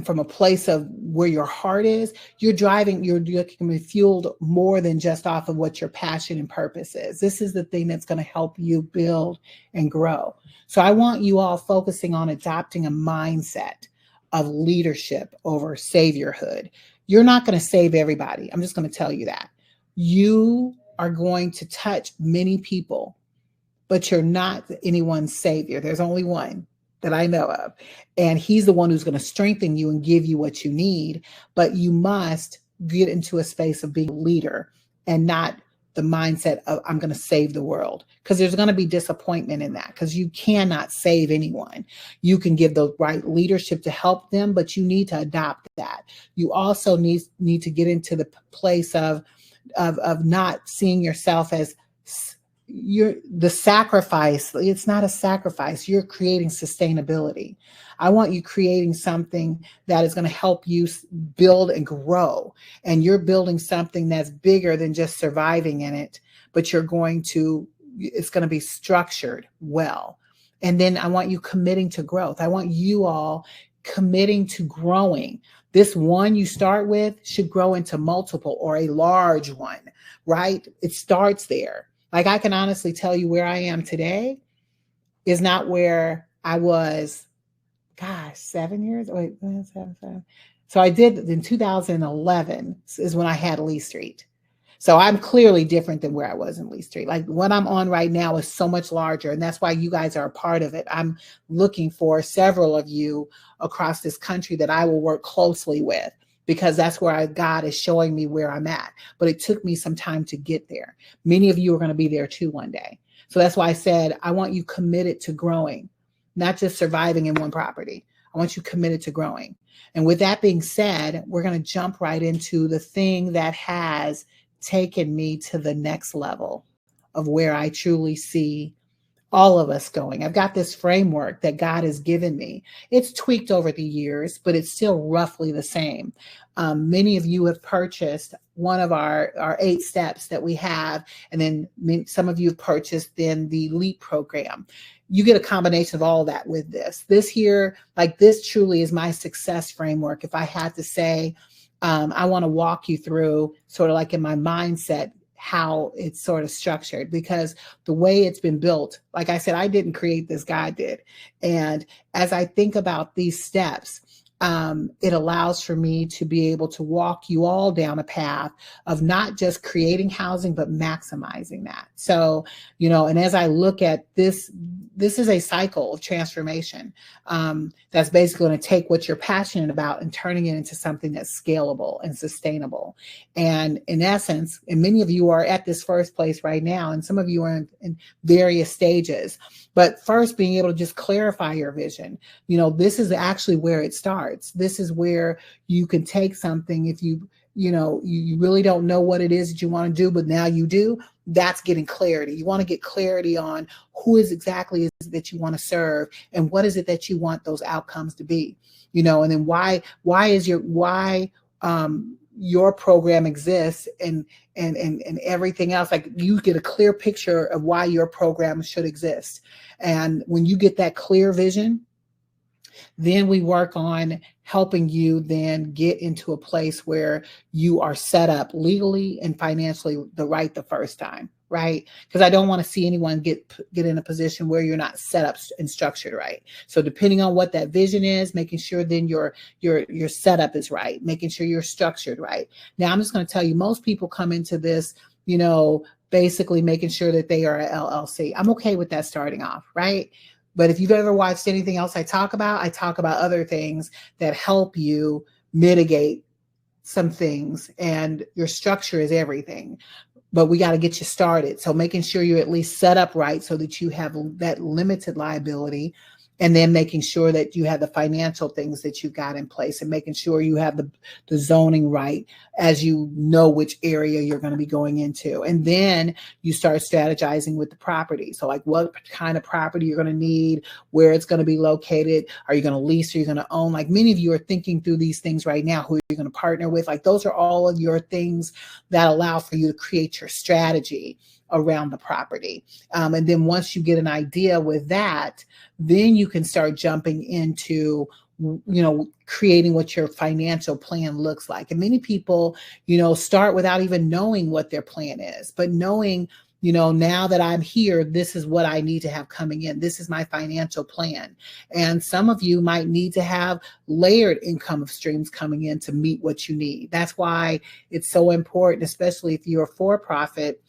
from a place of where your heart is, you're going to be fueled more than just off of what your passion and purpose is. This is the thing that's going to help you build and grow. So I want you all focusing on adopting a mindset of leadership over saviorhood. You're not going to save everybody. I'm just going to tell you that. You are going to touch many people, but you're not anyone's savior. There's only one that I know of. And he's the one who's going to strengthen you and give you what you need. But you must get into a space of being a leader, and not the mindset of I'm going to save the world, because there's going to be disappointment in that, because you cannot save anyone. You can give the right leadership to help them, but you need to adopt that. You also need to get into the place of not seeing yourself as the sacrifice. It's not a sacrifice. You're creating sustainability. I want you creating something that is going to help you build and grow. And you're building something that's bigger than just surviving in it, but it's going to be structured well. And then I want you committing to growth. I want you all committing to growing. This one you start with should grow into multiple, or a large one, right? It starts there. Like, I can honestly tell you where I am today is not where I was, 7 years? Wait, 7. So I did in 2011 is when I had Lee Street. So I'm clearly different than where I was in Lee Street. Like, what I'm on right now is so much larger, and that's why you guys are a part of it. I'm looking for several of you across this country that I will work closely with, because that's where God is showing me where I'm at. But it took me some time to get there. Many of you are going to be there too one day. So that's why I said, I want you committed to growing, not just surviving in one property. I want you committed to growing. And with that being said, we're going to jump right into the thing that has taken me to the next level of where I truly see all of us going. I've got this framework that God has given me. It's tweaked over the years, but it's still roughly the same. Many of you have purchased one of our 8 steps that we have, and then some of you have purchased then the LEAP program. You get a combination of all that with this. This here, like this truly is my success framework. If I had to say, I want to walk you through sort of like in my mindset, how it's sort of structured, because the way it's been built, like I said, I didn't create this, God did. And as I think about these steps, it allows for me to be able to walk you all down a path of not just creating housing, but maximizing that. So, and as I look at this, this is a cycle of transformation that's basically going to take what you're passionate about and turning it into something that's scalable and sustainable. And in essence, and many of you are at this first place right now, and some of you are in various stages. But first, being able to just clarify your vision. This is actually where it starts. This is where you can take something if you really don't know what it is that you want to do, but now you do. That's getting clarity. You want to get clarity on who is exactly is that you want to serve and what is it that you want those outcomes to be, and then why your program exists and everything else. Like, you get a clear picture of why your program should exist. And when you get that clear vision, then we work on helping you then get into a place where you are set up legally and financially the first time, right? Because I don't want to see anyone get in a position where you're not set up and structured right. So depending on what that vision is, making sure then your setup is right, making sure you're structured right. Now, I'm just going to tell you, most people come into this, basically making sure that they are an LLC. I'm okay with that starting off, right? But if you've ever watched anything else I talk about other things that help you mitigate some things, and your structure is everything. But we got to get you started. So making sure you're at least set up right so that you have that limited liability, and then making sure that you have the financial things that you've got in place, and making sure you have the zoning right, as you know which area you're going to be going into. And then you start strategizing with the property. So like, what kind of property you're going to need, where it's going to be located. Are you going to lease, or you're going to own? Like, many of you are thinking through these things right now, who you're going to partner with. Like, those are all of your things that allow for you to create your strategy around the property. And then once you get an idea with that, then you can start jumping into, creating what your financial plan looks like. And many people, start without even knowing what their plan is, but knowing, now that I'm here, this is what I need to have coming in. This is my financial plan. And some of you might need to have layered income streams coming in to meet what you need. That's why it's so important, especially if you're a for-profit,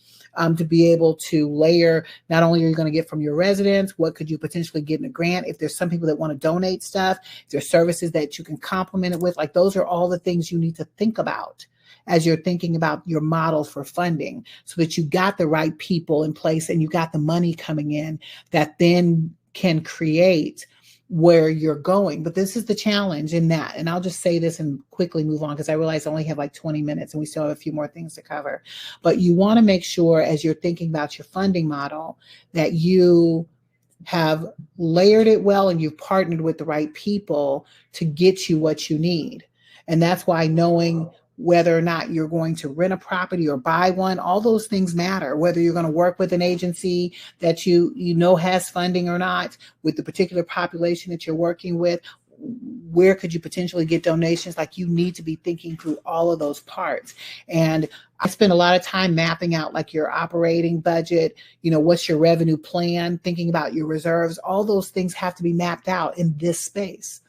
to be able to layer. Not only are you going to get from your residents, what could you potentially get in a grant? If there's some people that want to donate stuff, if there's services that you can complement it with, like, those are all the things you need to think about as you're thinking about your model for funding, so that you got the right people in place and you got the money coming in that then can create where you're going. But this is the challenge in that. And I'll just say this and quickly move on, because I realize I only have like 20 minutes and we still have a few more things to cover. But you want to make sure, as you're thinking about your funding model, that you have layered it well and you've partnered with the right people to get you what you need. And that's why knowing whether or not you're going to rent a property or buy one, all those things matter. Whether you're going to work with an agency that you know has funding or not, with the particular population that you're working with, where could you potentially get donations? Like, you need to be thinking through all of those parts. And I spend a lot of time mapping out like your operating budget, what's your revenue plan, thinking about your reserves. All those things have to be mapped out in this space.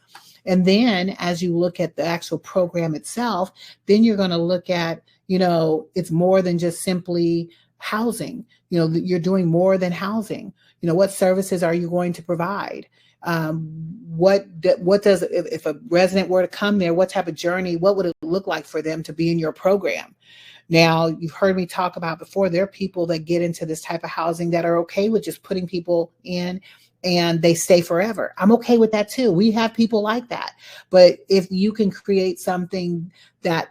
And then as you look at the actual program itself, then you're going to look at, it's more than just simply housing. You're doing more than housing. What services are you going to provide? What does, if a resident were to come there, what type of journey, what would it look like for them to be in your program? Now, you've heard me talk about before, there are people that get into this type of housing that are okay with just putting people in and they stay forever. I'm okay with that too. We have people like that. But if you can create something that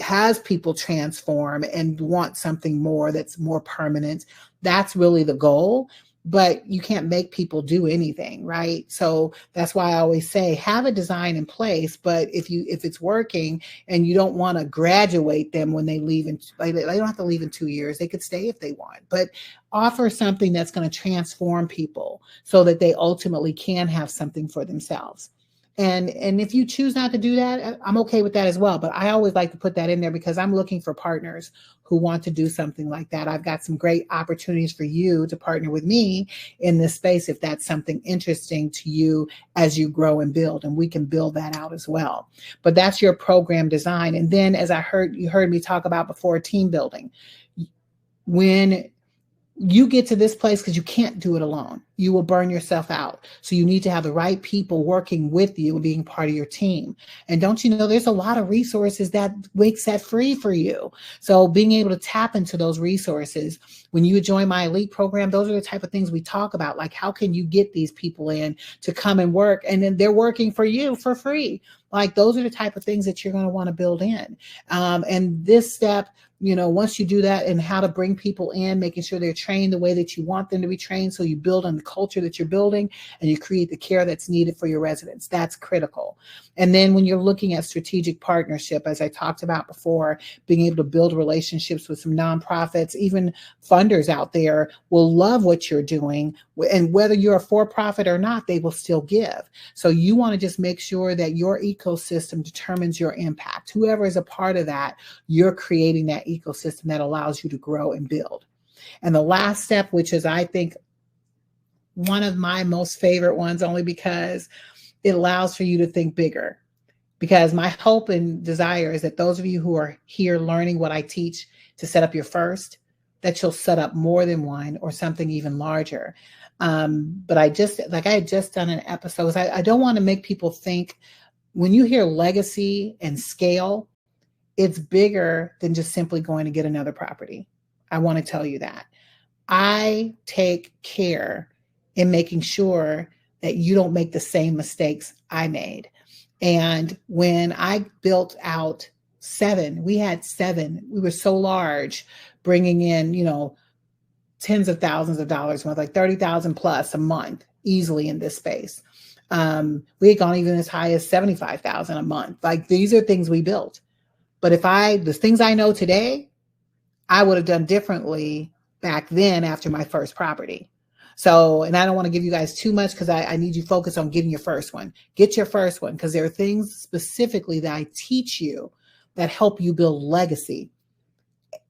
has people transform and want something more that's more permanent, that's really the goal. But you can't make people do anything, right? So that's why I always say have a design in place. But if it's working and you don't want to graduate them when they leave, they don't have to leave in 2 years. They could stay if they want, but offer something that's going to transform people so that they ultimately can have something for themselves. And if you choose not to do that, I'm okay with that as well. But I always like to put that in there because I'm looking for partners who want to do something like that. I've got some great opportunities for you to partner with me in this space if that's something interesting to you as you grow and build, and we can build that out as well. But that's your program design. And then, as you heard me talk about before, team building. When you get to this place, because you can't do it alone, you will burn yourself out. So you need to have the right people working with you and being part of your team. And don't you know, there's a lot of resources that makes that free for you. So being able to tap into those resources, when you join my elite program, those are the type of things we talk about. Like, how can you get these people in to come and work, and then they're working for you for free? Like, those are the type of things that you're going to want to build in. And this step, once you do that, and how to bring people in, making sure they're trained the way that you want them to be trained. So you build on the culture that you're building and you create the care that's needed for your residents. That's critical. And then when you're looking at strategic partnership, as I talked about before, being able to build relationships with some nonprofits, even funders out there will love what you're doing. And whether you're a for-profit or not, they will still give. So you want to just make sure that your ecosystem determines your impact. Whoever is a part of that, you're creating that ecosystem that allows you to grow and build. And the last step, which is, I think, one of my most favorite ones, only because it allows for you to think bigger. Because my hope and desire is that those of you who are here learning what I teach to set up your first, that you'll set up more than one or something even larger. But I had just done an episode. I don't want to make people think, when you hear legacy and scale, it's bigger than just simply going to get another property. I want to tell you that. I take care in making sure that you don't make the same mistakes I made. And when I built out 7, we had 7. We were so large, bringing in, tens of thousands of dollars, like 30,000 plus a month easily in this space. We had gone even as high as 75,000 a month. Like, these are things we built. But the things I know today, I would have done differently back then after my first property. So, and I don't want to give you guys too much because I need you focused on getting your first one. Get your first one, because there are things specifically that I teach you that help you build legacy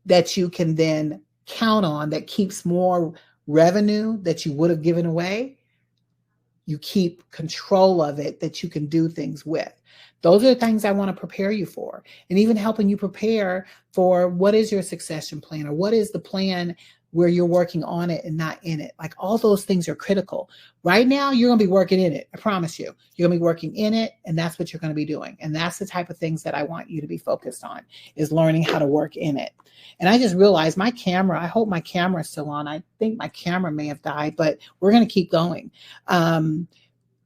that you can then count on, that keeps more revenue that you would have given away. You keep control of it, that you can do things with. Those are the things I want to prepare you for, and even helping you prepare for what is your succession plan, or what is the plan where you're working on it and not in it. Like, all those things are critical. Right now, you're going to be working in it. I promise you, you're going to be working in it, and that's what you're going to be doing. And that's the type of things that I want you to be focused on, is learning how to work in it. And I just realized my camera, I hope my camera is still on. I think my camera may have died, but we're going to keep going.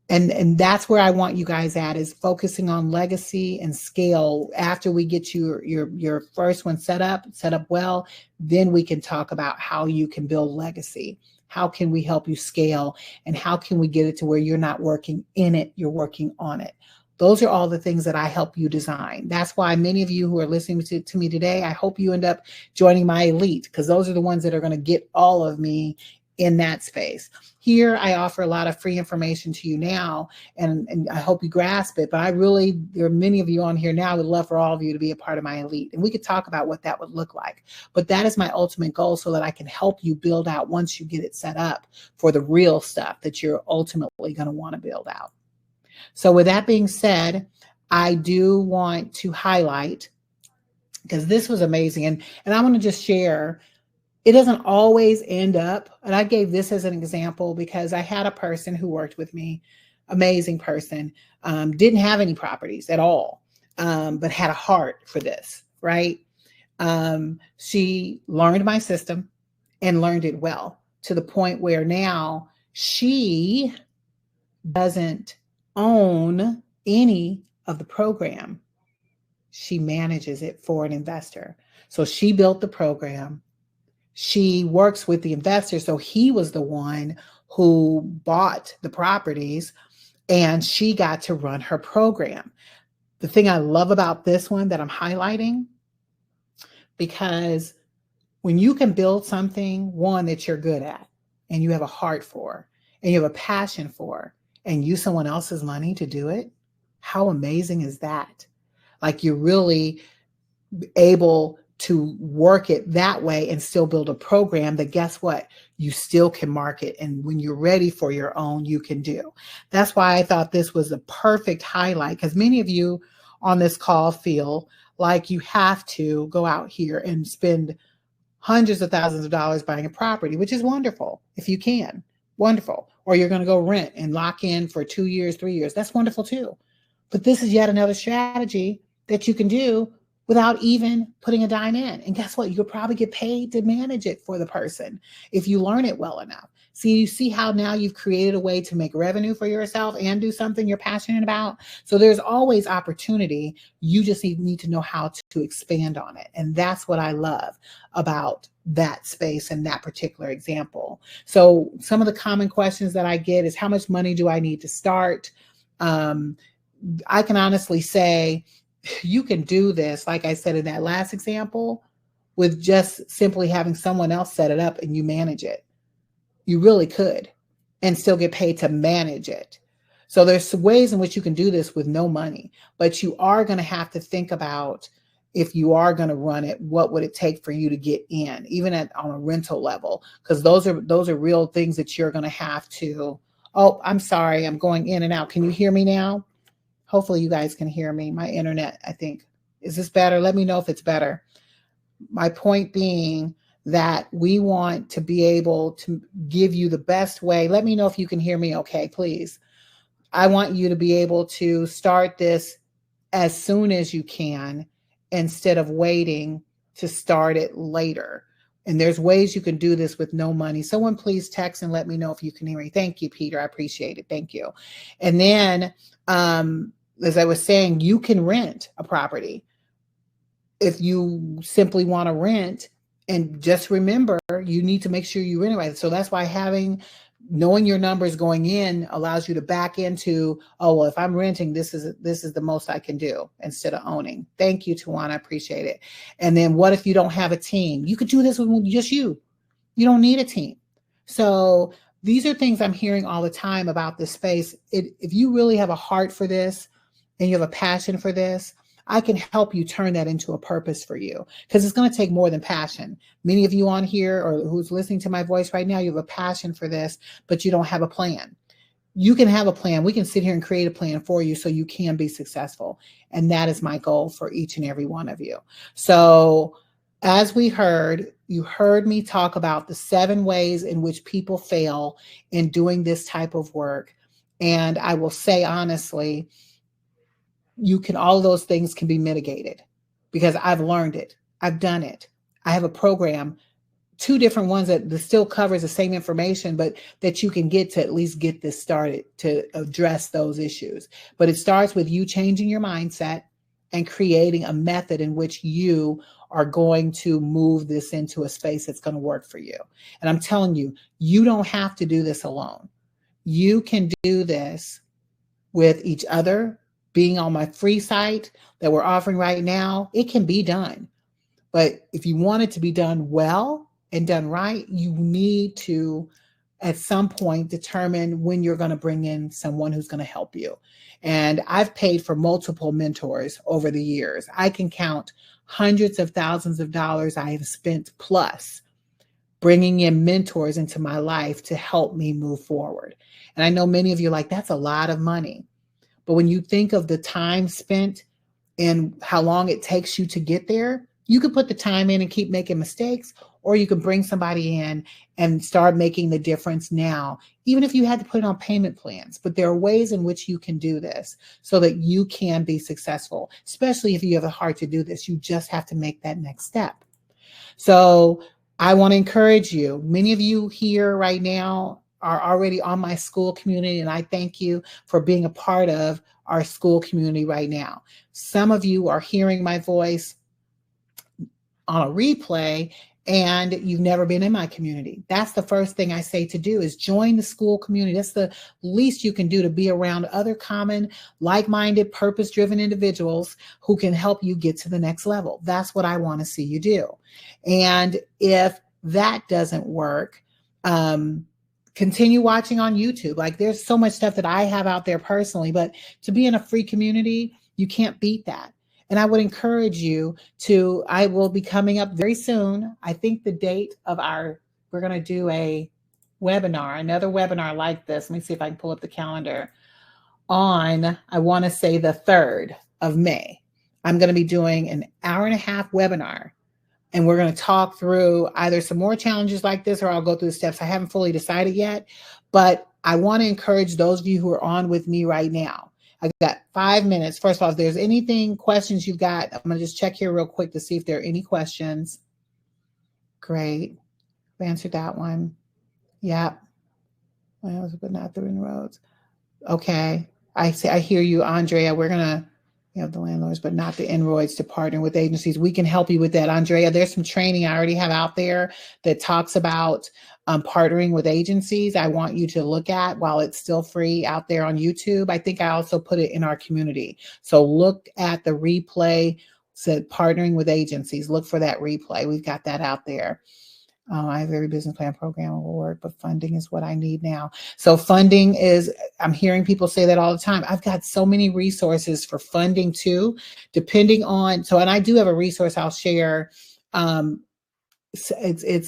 And that's where I want you guys at, is focusing on legacy and scale. After we get your first one set up well, then we can talk about how you can build legacy. How can we help you scale, and how can we get it to where you're not working in it, you're working on it? Those are all the things that I help you design. That's why many of you who are listening to me today, I hope you end up joining my elite, because those are the ones that are going to get all of me in that space. Here, I offer a lot of free information to you now, and I hope you grasp it. But there are many of you on here now. I would love for all of you to be a part of my elite, and we could talk about what that would look like. But that is my ultimate goal, so that I can help you build out, once you get it set up, for the real stuff that you're ultimately going to want to build out. So with that being said, I do want to highlight, because this was amazing, and I want to just share. It doesn't always end up, and I gave this as an example because I had a person who worked with me amazing person, didn't have any properties at all, but had a heart for this, right? She learned my system and learned it well to the point where now she doesn't own any of the program. She manages it for an investor. So she built the program. She works with the investor. So he was the one who bought the properties and she got to run her program. The thing I love about this one that I'm highlighting, because when you can build something, one, that you're good at and you have a heart for and you have a passion for, and use someone else's money to do it, how amazing is that? Like, you're really able to work it that way and still build a program that, guess what, you still can market. And when you're ready for your own, you can do. That's why I thought this was the perfect highlight, because many of you on this call feel like you have to go out here and spend hundreds of thousands of dollars buying a property, which is wonderful if you can. Wonderful. Or you're going to go rent and lock in for 2 years, 3 years. That's wonderful too. But this is yet another strategy that you can do without even putting a dime in. And guess what? You could probably get paid to manage it for the person if you learn it well enough. See, you see how now you've created a way to make revenue for yourself and do something you're passionate about. So there's always opportunity. You just need to know how to expand on it. And that's what I love about that space and that particular example. So some of the common questions that I get is, how much money do I need to start? I can honestly say you can do this, like I said in that last example, with just simply having someone else set it up and you manage it. You really could, and still get paid to manage it. So there's ways in which you can do this with no money, but you are going to have to think about, if you are going to run it, what would it take for you to get in, even on a rental level? Because those are real things that you're going to have to. Oh, I'm sorry, I'm going in and out. Can you hear me now? Hopefully you guys can hear me. My internet, I think. Is this better? Let me know if it's better. My point being that we want to be able to give you the best way. Let me know if you can hear me okay, please. I want you to be able to start this as soon as you can instead of waiting to start it later. And there's ways you can do this with no money. Someone please text and let me know if you can hear me. Thank you, Peter. I appreciate it. Thank you. And then, as I was saying, you can rent a property if you simply want to rent. And just remember, you need to make sure you rent it right. So that's why knowing your numbers going in allows you to back into, oh, well, if I'm renting, this is the most I can do instead of owning. Thank you, Tawana. I appreciate it. And then what if you don't have a team? You could do this with just you. You don't need a team. So these are things I'm hearing all the time about this space. If you really have a heart for this and you have a passion for this, I can help you turn that into a purpose for you, because it's going to take more than passion. Many of you on here or who's listening to my voice right now, you have a passion for this, but you don't have a plan. You can have a plan. We can sit here and create a plan for you so you can be successful. And that is my goal for each and every one of you. So as you heard me talk about the 7 ways in which people fail in doing this type of work. And I will say honestly, all of those things can be mitigated because I've learned it. I've done it. I have a program, 2 different ones that still covers the same information, but that you can get to at least get this started to address those issues. But it starts with you changing your mindset and creating a method in which you are going to move this into a space that's going to work for you. And I'm telling you, you don't have to do this alone. You can do this with each other. Being on my free site that we're offering right now, it can be done. But if you want it to be done well and done right, you need to, at some point, determine when you're going to bring in someone who's going to help you. And I've paid for multiple mentors over the years. I can count hundreds of thousands of dollars I have spent plus bringing in mentors into my life to help me move forward. And I know many of you are like, that's a lot of money. But when you think of the time spent and how long it takes you to get there, You could put the time in and keep making mistakes, or you can bring somebody in and start making the difference now, even if you had to put it on payment plans. But there are ways in which you can do this so that you can be successful, especially if you have a heart to do this. You just have to make that next step. So I want to encourage you. Many of you here right now are already on my school community, and I thank you for being a part of our school community right now. Some of you are hearing my voice on a replay and you've never been in my community. That's the first thing I say to do is join the school community. That's the least you can do to be around other common, like-minded, purpose-driven individuals who can help you get to the next level. That's what I want to see you do. And if that doesn't work, continue watching on YouTube. Like there's so much stuff that I have out there personally, but to be in a free community, you can't beat that. And I would encourage you to, I will be coming up very soon. I think the date of we're going to do a webinar, another webinar like this. Let me see if I can pull up the calendar on, I want to say the 3rd of May. I'm going to be doing an hour-and-a-half webinar. And we're going to talk through either some more challenges like this, or I'll go through the steps. I haven't fully decided yet, but I want to encourage those of you who are on with me right now. I've got 5 minutes. First of all, if there's anything, questions you've got, I'm going to just check here real quick to see if there are any questions. Great. We answered that one. Yep. But not the inroads. Okay. I hear you, Andrea. We're going to, the landlords, but not the inroads to partner with agencies. We can help you with that, Andrea. There's some training I already have out there that talks about partnering with agencies. I want you to look at while it's still free out there on YouTube. I think I also put it in our community. So look at the replay, said partnering with agencies. Look for that replay. We've got that out there. I have every business plan program will work, but funding is what I need now. So funding is, I'm hearing people say that all the time. I've got so many resources for funding too, depending on, and I do have a resource I'll share. It's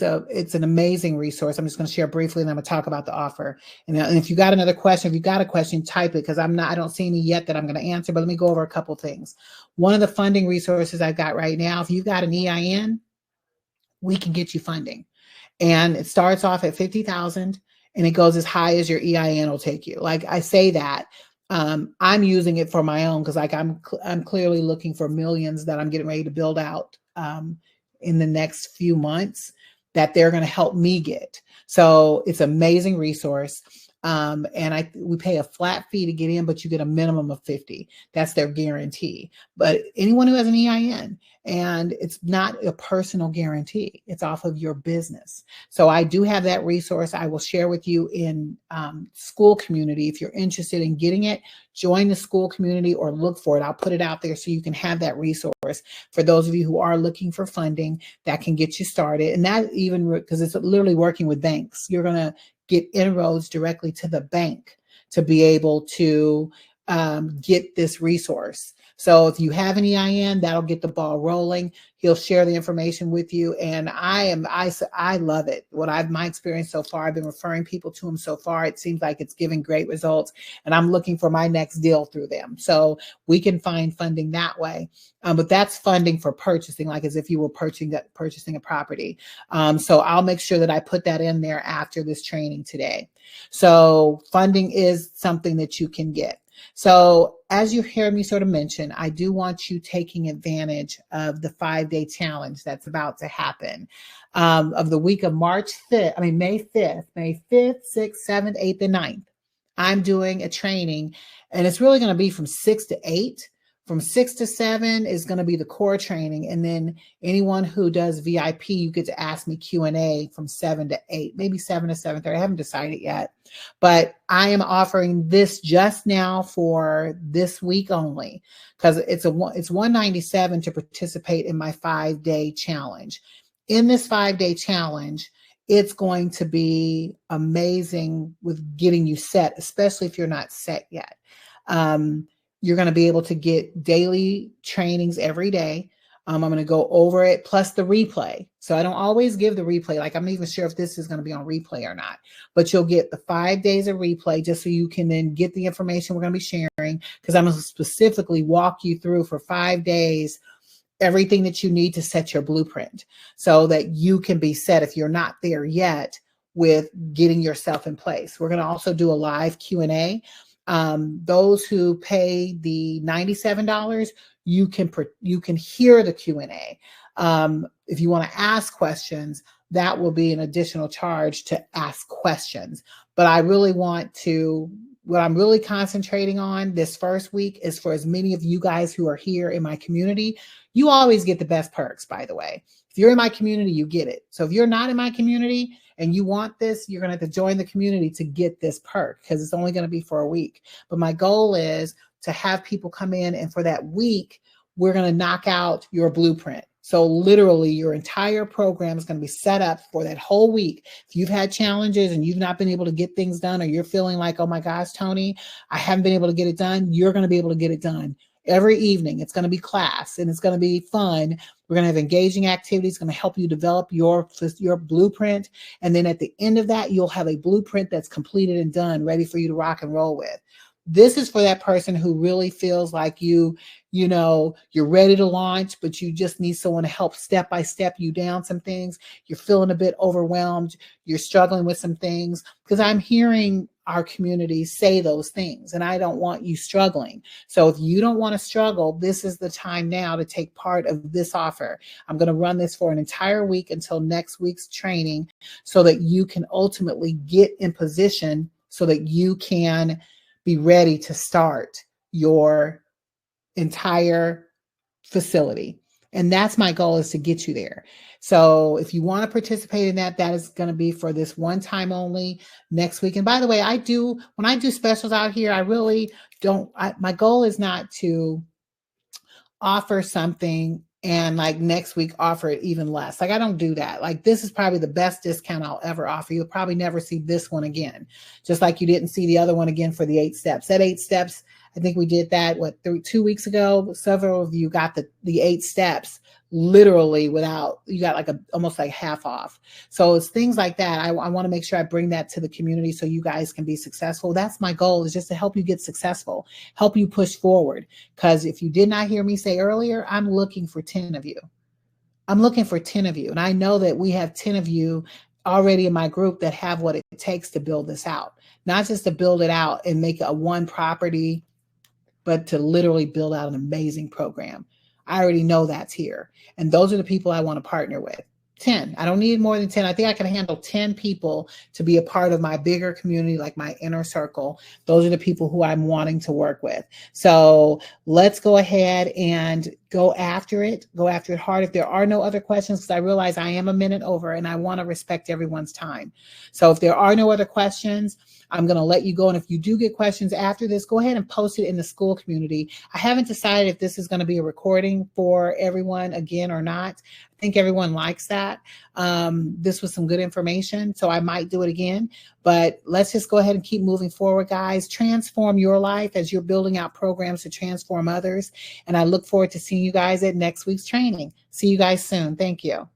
an amazing resource. I'm just going to share briefly and I'm going to talk about the offer. And if you got another question, if you got a question, type it, because I don't see any yet that I'm going to answer, but let me go over a couple things. One of the funding resources I've got right now, if you've got an EIN, we can get you funding. And it starts off at 50,000 and it goes as high as your EIN will take you. Like I say that, I'm using it for my own, because like I'm clearly looking for millions that I'm getting ready to build out in the next few months that they're going to help me get. So it's an amazing resource. And we pay a flat fee to get in, but you get a minimum of 50. That's their guarantee. But anyone who has an EIN, and it's not a personal guarantee, it's off of your business. So I do have that resource I will share with you in school community. If you're interested in getting it, join the school community or look for it. I'll put it out there so you can have that resource for those of you who are looking for funding that can get you started. And that even, because it's literally working with banks, you're going to get inroads directly to the bank to be able to get this resource. So if you have an EIN, that'll get the ball rolling. He'll share the information with you. And I love it. My experience so far, I've been referring people to him so far. It seems like it's giving great results, and I'm looking for my next deal through them. So we can find funding that way. But that's funding for purchasing, like as if you were purchasing a property. So I'll make sure that I put that in there after this training today. So funding is something that you can get. So as you hear me sort of mention, I do want you taking advantage of the 5-day challenge that's about to happen of the week of May 5th, May 5th, 6th, 7th, 8th, and 9th. I'm doing a training, and it's really going to be from 6 to 8. From 6 to 7 is going to be the core training. And then anyone who does VIP, you get to ask me Q&A from 7 to 8, maybe 7 to 7:30. I haven't decided yet. But I am offering this just now for this week only, because it's $197 to participate in my 5-day challenge. In this 5-day challenge, it's going to be amazing with getting you set, especially if you're not set yet. You're going to be able to get daily trainings every day. I'm going to go over it, plus the replay. So I don't always give the replay. Like, I'm not even sure if this is going to be on replay or not, but you'll get the 5 days of replay just so you can then get the information we're going to be sharing, because I'm going to specifically walk you through for 5 days everything that you need to set your blueprint so that you can be set if you're not there yet with getting yourself in place. We're going to also do a live Q&A. Those who pay the $97, you can hear the Q&A. If you want to ask questions, that will be an additional charge to ask questions. But I really what I'm really concentrating on this first week is for as many of you guys who are here in my community. You always get the best perks, by the way. If you're in my community, you get it. So if you're not in my community and you want this, you're going to have to join the community to get this perk because it's only going to be for a week. But my goal is to have people come in, and for that week, we're going to knock out your blueprint. So literally your entire program is going to be set up for that whole week. If you've had challenges and you've not been able to get things done, or you're feeling like, oh my gosh, Toni, I haven't been able to get it done, you're going to be able to get it done. Every evening, it's going to be class and it's going to be fun. We're going to have engaging activities going to help you develop your blueprint. And then at the end of that, you'll have a blueprint that's completed and done, ready for you to rock and roll with. This is for that person who really feels like you're ready to launch, but you just need someone to help step by step you down some things. You're feeling a bit overwhelmed. You're struggling with some things, because I'm hearing our community say those things, and I don't want you struggling. So if you don't want to struggle, this is the time now to take part of this offer. I'm going to run this for an entire week until next week's training so that you can ultimately get in position so that you can be ready to start your entire facility. And that's my goal, is to get you there. So if you want to participate in that, that is going to be for this one time only next week. And by the way, when I do specials out here, I really don't, my goal is not to offer something and like next week offer it even less. Like, I don't do that. Like, this is probably the best discount I'll ever offer. You'll probably never see this one again. Just like you didn't see the other one again for the 8 steps. That 8 steps, I think we did that, 2 weeks ago. Several of you got the 8 steps literally without, you got like almost like half off. So it's things like that. I want to make sure I bring that to the community so you guys can be successful. That's my goal, is just to help you get successful, help you push forward. Because if you did not hear me say earlier, I'm looking for 10 of you. I'm looking for 10 of you. And I know that we have 10 of you already in my group that have what it takes to build this out. Not just to build it out and make a one property, but to literally build out an amazing program. I already know that's here. And those are the people I want to partner with. 10. I don't need more than 10. I think I can handle 10 people to be a part of my bigger community, like my inner circle. Those are the people who I'm wanting to work with. So let's go ahead and go after it. Go after it hard. If there are no other questions, because I realize I am a minute over and I want to respect everyone's time. So if there are no other questions, I'm going to let you go. And if you do get questions after this, go ahead and post it in the school community. I haven't decided if this is going to be a recording for everyone again or not. I think everyone likes that. This was some good information, so I might do it again. But let's just go ahead and keep moving forward, guys. Transform your life as you're building out programs to transform others. And I look forward to seeing you guys at next week's training. See you guys soon. Thank you.